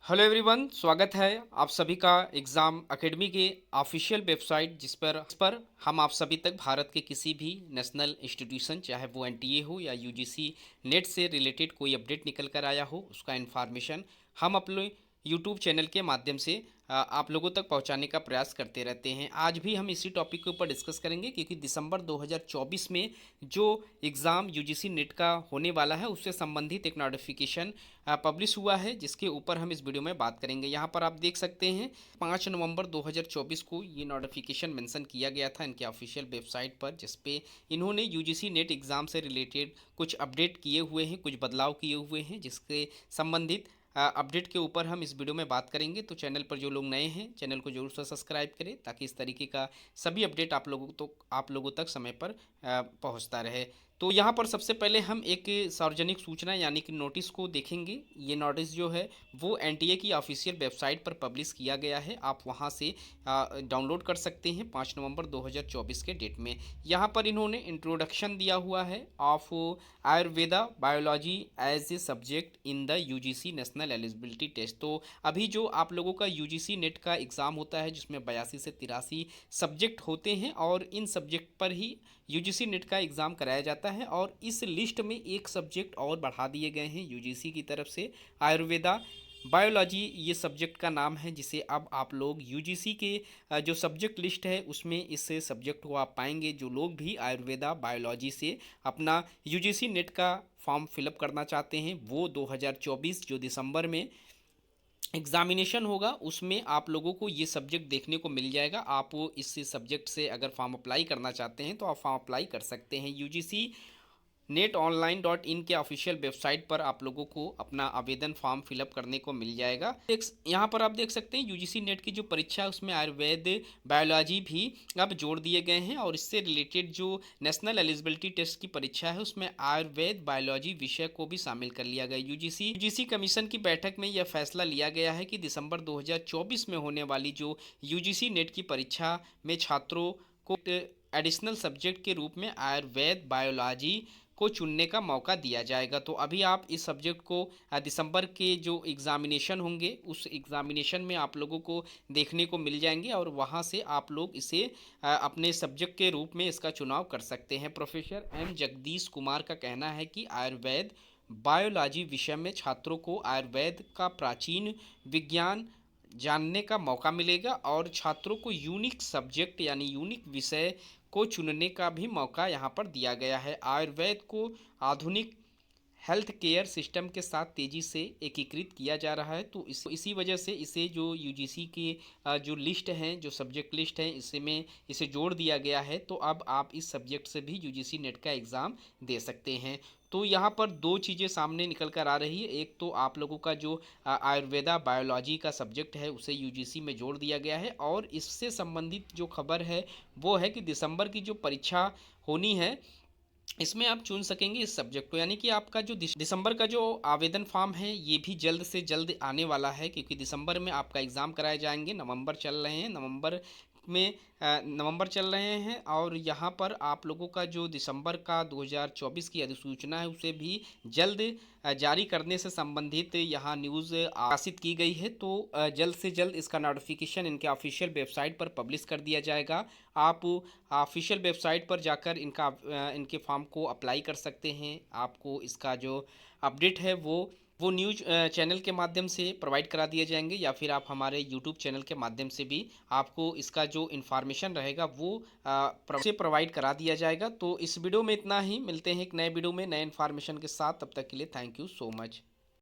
Hello everyone, स्वागत है आप सभी का एग्ज़ाम एकेडमी के ऑफिशियल वेबसाइट जिस पर हम आप सभी तक भारत के किसी भी नेशनल इंस्टीट्यूशन चाहे वो एनटीए हो या यूजीसी नेट से रिलेटेड कोई अपडेट निकल कर आया हो उसका इन्फॉर्मेशन हम अपने यूट्यूब चैनल के माध्यम से आप लोगों तक पहुंचाने का प्रयास करते रहते हैं। आज भी हम इसी टॉपिक के ऊपर डिस्कस करेंगे क्योंकि दिसंबर 2024 में जो एग्ज़ाम यूजीसी नेट का होने वाला है उससे संबंधित एक नोटिफिकेशन पब्लिश हुआ है जिसके ऊपर हम इस वीडियो में बात करेंगे। यहाँ पर आप देख सकते हैं 5 नवंबर 2024 को ये नोटिफिकेशन मेंशन किया गया था इनके ऑफिशियल वेबसाइट पर, जिस पे इन्होंने यूजीसी नेट एग्ज़ाम से रिलेटेड कुछ अपडेट किए हुए हैं, कुछ बदलाव किए हुए हैं, जिसके संबंधित अपडेट के ऊपर हम इस वीडियो में बात करेंगे। तो चैनल पर जो लोग नए हैं चैनल को जरूर से सब्सक्राइब करें ताकि इस तरीके का सभी अपडेट आप लोगों तक समय पर पहुंचता रहे। तो यहाँ पर सबसे पहले हम एक सार्वजनिक सूचना यानी कि नोटिस को देखेंगे। ये नोटिस जो है वो एनटीए की ऑफिशियल वेबसाइट पर पब्लिश किया गया है, आप वहाँ से डाउनलोड कर सकते हैं 5 नवंबर 2024 के डेट में। यहाँ पर इन्होंने इंट्रोडक्शन दिया हुआ है of Ayurveda biology as a subject in the UGC national eligibility test. तो अभी जो आप लोगों का यूजीसी नेट का एग्ज़ाम होता है जिसमें 82 से 83 सब्जेक्ट होते हैं और इन सब्जेक्ट पर ही यूजीसी नेट का एग्ज़ाम कराया जाता है, और इस लिस्ट में एक सब्जेक्ट और बढ़ा दिए गए हैं यूजीसी की तरफ से। आयुर्वेदा बायोलॉजी ये सब्जेक्ट का नाम है जिसे अब आप लोग यूजीसी के जो सब्जेक्ट लिस्ट है उसमें इस सब्जेक्ट को आप पाएंगे। जो लोग भी आयुर्वेदा बायोलॉजी से अपना यूजीसी नेट का फॉर्म फिलअप करना चाहते हैं वो 2024 जो दिसंबर में एग्जामिनेशन होगा उसमें आप लोगों को ये सब्जेक्ट देखने को मिल जाएगा। आप इस सब्जेक्ट से अगर फॉर्म अप्लाई करना चाहते हैं तो आप फॉर्म अप्लाई कर सकते हैं। UGC net online dot in के ऑफिशियल वेबसाइट पर आप लोगों को अपना आवेदन फॉर्म फिलअप करने को मिल जाएगा। यहाँ पर आप देख सकते हैं यूजीसी नेट की जो परीक्षा है उसमें आयुर्वेद बायोलॉजी भी अब जोड़ दिए गए हैं, और इससे रिलेटेड जो नेशनल एलिजिबिलिटी टेस्ट की परीक्षा है उसमें आयुर्वेद बायोलॉजी विषय को भी शामिल कर लिया गया। यूजीसी कमीशन की बैठक में यह फैसला लिया गया है कि दिसंबर 2024 में होने वाली जो यूजीसी नेट की परीक्षा में छात्रों को एडिशनल सब्जेक्ट के रूप में आयुर्वेद बायोलॉजी को चुनने का मौका दिया जाएगा। तो अभी आप इस सब्जेक्ट को दिसंबर के जो एग्ज़ामिनेशन होंगे उस एग्ज़ामिनेशन में आप लोगों को देखने को मिल जाएंगे, और वहां से आप लोग इसे अपने सब्जेक्ट के रूप में इसका चुनाव कर सकते हैं। प्रोफेसर एम जगदीश कुमार का कहना है कि आयुर्वेद बायोलॉजी विषय में छात्रों को आयुर्वेद का प्राचीन विज्ञान जानने का मौका मिलेगा और छात्रों को यूनिक सब्जेक्ट यानी यूनिक विषय को चुनने का भी मौका यहाँ पर दिया गया है। आयुर्वेद को आधुनिक हेल्थ केयर सिस्टम के साथ तेज़ी से एकीकृत किया जा रहा है, तो इसी वजह से इसे जो यूजीसी की जो लिस्ट हैं जो सब्जेक्ट लिस्ट हैं इसमें इसे जोड़ दिया गया है। तो अब आप इस सब्जेक्ट से भी यूजीसी नेट का एग्ज़ाम दे सकते हैं। तो यहाँ पर दो चीज़ें सामने निकल कर आ रही है। एक तो आप लोगों का जो आयुर्वेदा बायोलॉजी का सब्जेक्ट है उसे यूजीसी में जोड़ दिया गया है, और इससे संबंधित जो खबर है वो है कि दिसंबर की जो परीक्षा होनी है इसमें आप चुन सकेंगे इस सब्जेक्ट को, यानी कि आपका जो दिसंबर का जो आवेदन फॉर्म है ये भी जल्द से जल्द आने वाला है, क्योंकि दिसंबर में आपका एग्ज़ाम कराए जाएंगे। नवंबर चल रहे हैं, नवंबर चल रहे हैं, और यहाँ पर आप लोगों का जो दिसंबर का 2024 की अधिसूचना है उसे भी जल्द जारी करने से संबंधित यहाँ न्यूज़ प्रकाशित की गई है। तो जल्द से जल्द इसका नोटिफिकेशन इनके ऑफिशियल वेबसाइट पर पब्लिश कर दिया जाएगा। आप ऑफिशियल वेबसाइट पर जाकर इनके फॉर्म को अप्लाई कर सकते हैं। आपको इसका जो अपडेट है वो न्यूज चैनल के माध्यम से प्रोवाइड करा दिए जाएंगे, या फिर आप हमारे यूट्यूब चैनल के माध्यम से भी आपको इसका जो इन्फॉर्मेशन रहेगा वो प्रोवाइड करा दिया जाएगा। तो इस वीडियो में इतना ही, मिलते हैं एक नए वीडियो में नए इन्फॉर्मेशन के साथ। तब तक के लिए थैंक यू सो मच।